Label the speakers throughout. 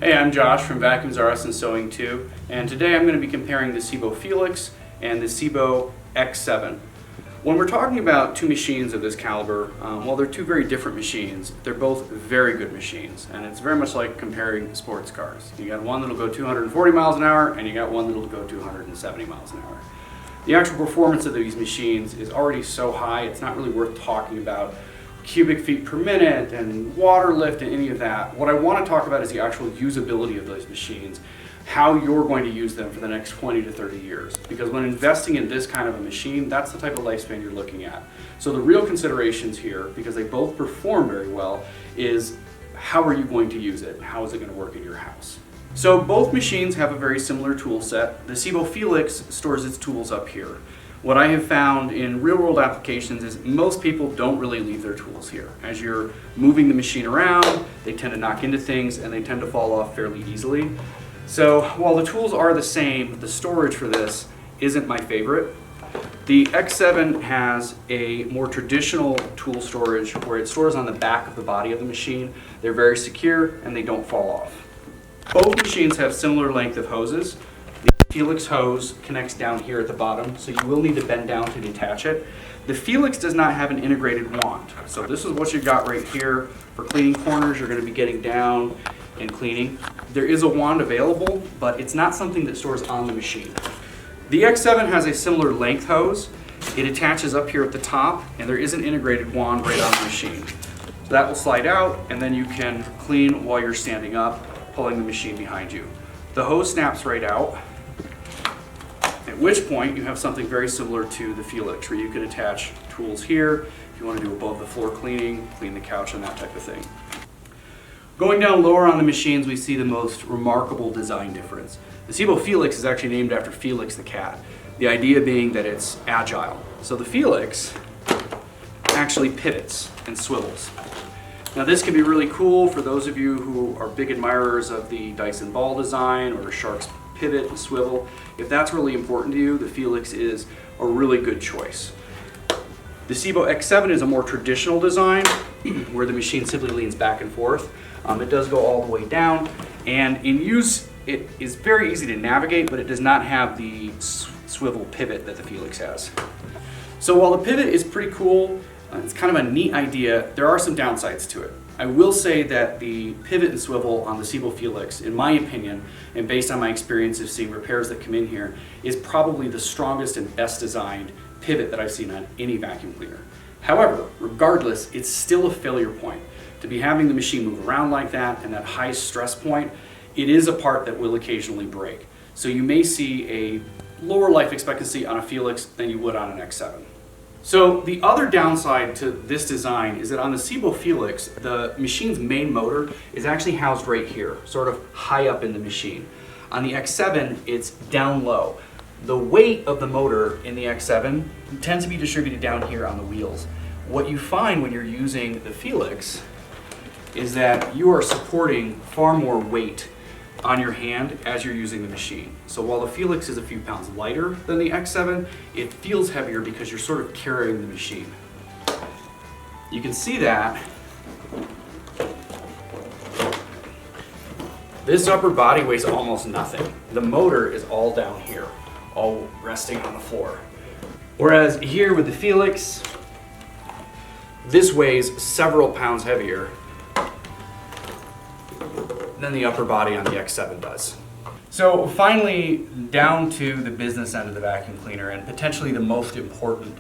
Speaker 1: Hey, I'm Josh from Vacuums R Us and Sewing 2, and today I'm going to be comparing the Sebo Felix and the Sebo X7. When we're talking about two machines of this caliber, well, they're two very different machines. They're both very good machines, and it's very much like comparing sports cars. You got one that'll go 240 miles an hour, and you got one that'll go 270 miles an hour. The actual performance of these machines is already so high, it's not really worth talking about cubic feet per minute and water lift and any of that. What I want to talk about is the actual usability of those machines, how you're going to use them for the next 20 to 30 years. Because when investing in this kind of a machine, that's the type of lifespan you're looking at. So the real considerations here, because they both perform very well, is how are you going to use it? How is it going to work in your house? So both machines have a very similar tool set. The Sebo Felix stores its tools up here. What I have found in real-world applications is most people don't really leave their tools here. As you're moving the machine around, they tend to knock into things and they tend to fall off fairly easily. So while the tools are the same, the storage for this isn't my favorite. The X7 has a more traditional tool storage where it stores on the back of the body of the machine. They're very secure and they don't fall off. Both machines have similar length of hoses. The Felix hose connects down here at the bottom, so you will need to bend down to detach it. The Felix does not have an integrated wand, so this is what you got right here. For cleaning corners, you're going to be getting down and cleaning. There is a wand available, but it's not something that stores on the machine. The X7 has a similar length hose. It attaches up here at the top, and there is an integrated wand right on the machine. So that will slide out, and then you can clean while you're standing up, pulling the machine behind you. The hose snaps right out, at which point you have something very similar to the Felix, where you can attach tools here if you want to do above the floor cleaning, clean the couch and that type of thing. Going down lower on the machines, we see the most remarkable design difference. The Sebo Felix is actually named after Felix the cat, the idea being that it's agile. So the Felix actually pivots and swivels. Now this can be really cool for those of you who are big admirers of the Dyson ball design or Shark's pivot and swivel. If that's really important to you, the Felix is a really good choice. The Sebo X7 is a more traditional design where the machine simply leans back and forth. It does go all the way down, and in use it is very easy to navigate, but it does not have the swivel pivot that the Felix has. So while the pivot is pretty cool, it's kind of a neat idea, there are some downsides to it. I will say that the pivot and swivel on the Sebo Felix, in my opinion, and based on my experience of seeing repairs that come in here, is probably the strongest and best designed pivot that I've seen on any vacuum cleaner. However, regardless, it's still a failure point. To be having the machine move around like that and that high stress point, it is a part that will occasionally break. So you may see a lower life expectancy on a Felix than you would on an X7. So the other downside to this design is that on the Sebo Felix, the machine's main motor is actually housed right here, sort of high up in the machine. On the X7, it's down low. The weight of the motor in the X7 tends to be distributed down here on the wheels. What you find when you're using the Felix is that you are supporting far more weight on your hand as you're using the machine. So while the Felix is a few pounds lighter than the X7, it feels heavier because you're sort of carrying the machine. You can see that this upper body weighs almost nothing. The motor is all down here, all resting on the floor. Whereas here with the Felix, this weighs several pounds heavier than the upper body on the X7 does. So finally, down to the business end of the vacuum cleaner, and potentially the most important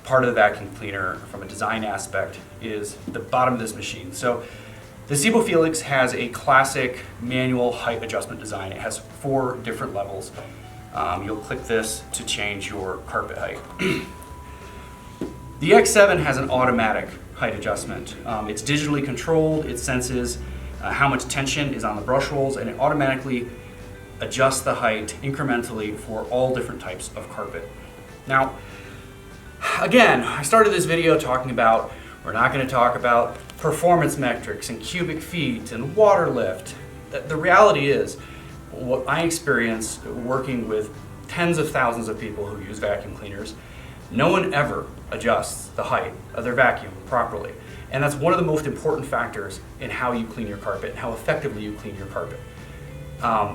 Speaker 1: part of the vacuum cleaner from a design aspect is the bottom of this machine. So the Sebo Felix has a classic manual height adjustment design. It has 4 different levels. You'll click this to change your carpet height. The X7 has an automatic height adjustment. It's digitally controlled. It senses how much tension is on the brush rolls, and it automatically adjusts the height incrementally for all different types of carpet. Now, again, I started this video talking about we're not going to talk about performance metrics and cubic feet and water lift. The reality is, what I experience working with tens of thousands of people who use vacuum cleaners, no one ever adjusts the height of their vacuum properly. And that's one of the most important factors in how you clean your carpet and how effectively you clean your carpet.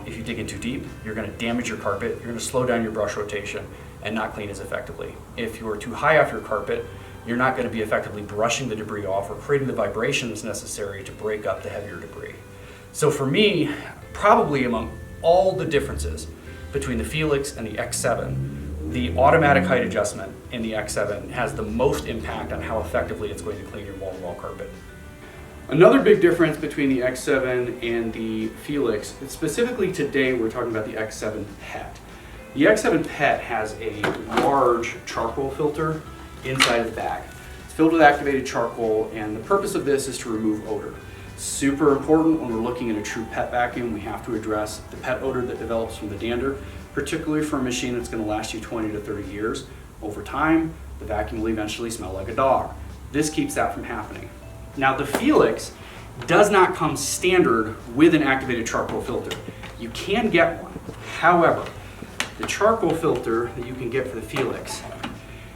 Speaker 1: If you dig in too deep, you're going to damage your carpet, you're going to slow down your brush rotation and not clean as effectively. If you're too high off your carpet, you're not going to be effectively brushing the debris off or creating the vibrations necessary to break up the heavier debris. So for me, probably among all the differences between the Felix and the X7, the automatic height adjustment in the X7 has the most impact on how effectively it's going to clean your wall-to-wall carpet. Another big difference between the X7 and the Felix, specifically today we're talking about the X7 Pet. The X7 Pet has a large charcoal filter inside of the bag. It's filled with activated charcoal, and the purpose of this is to remove odor. Super important when we're looking at a true pet vacuum. We have to address the pet odor that develops from the dander, particularly for a machine that's going to last you 20 to 30 years. Over time, the vacuum will eventually smell like a dog. This keeps that from happening. Now, the Felix does not come standard with an activated charcoal filter. You can get one. However, the charcoal filter that you can get for the Felix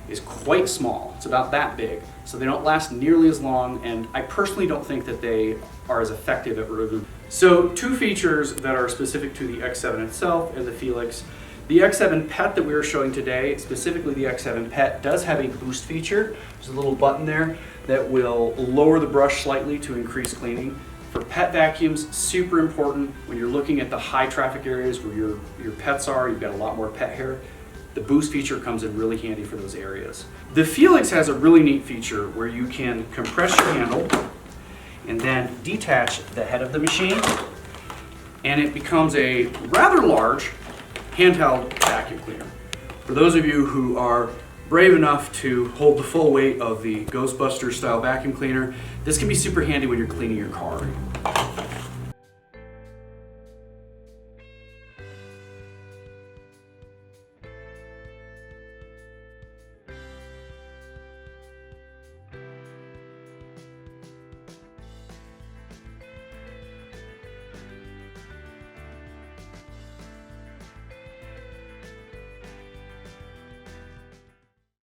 Speaker 1: is quite small. It's about that big, so they don't last nearly as long, and I personally don't think that they are as effective at removing. So, two features that are specific to the X7 itself and the Felix. The X7 Pet that we are showing today, specifically the X7 Pet, does have a boost feature. There's a little button there that will lower the brush slightly to increase cleaning. For pet vacuums, super important when you're looking at the high traffic areas where your pets are, you've got a lot more pet hair. The boost feature comes in really handy for those areas. The Felix has a really neat feature where you can compress your handle and then detach the head of the machine, and it becomes a rather large handheld vacuum cleaner. For those of you who are brave enough to hold the full weight of the Ghostbuster style vacuum cleaner, this can be super handy when you're cleaning your car.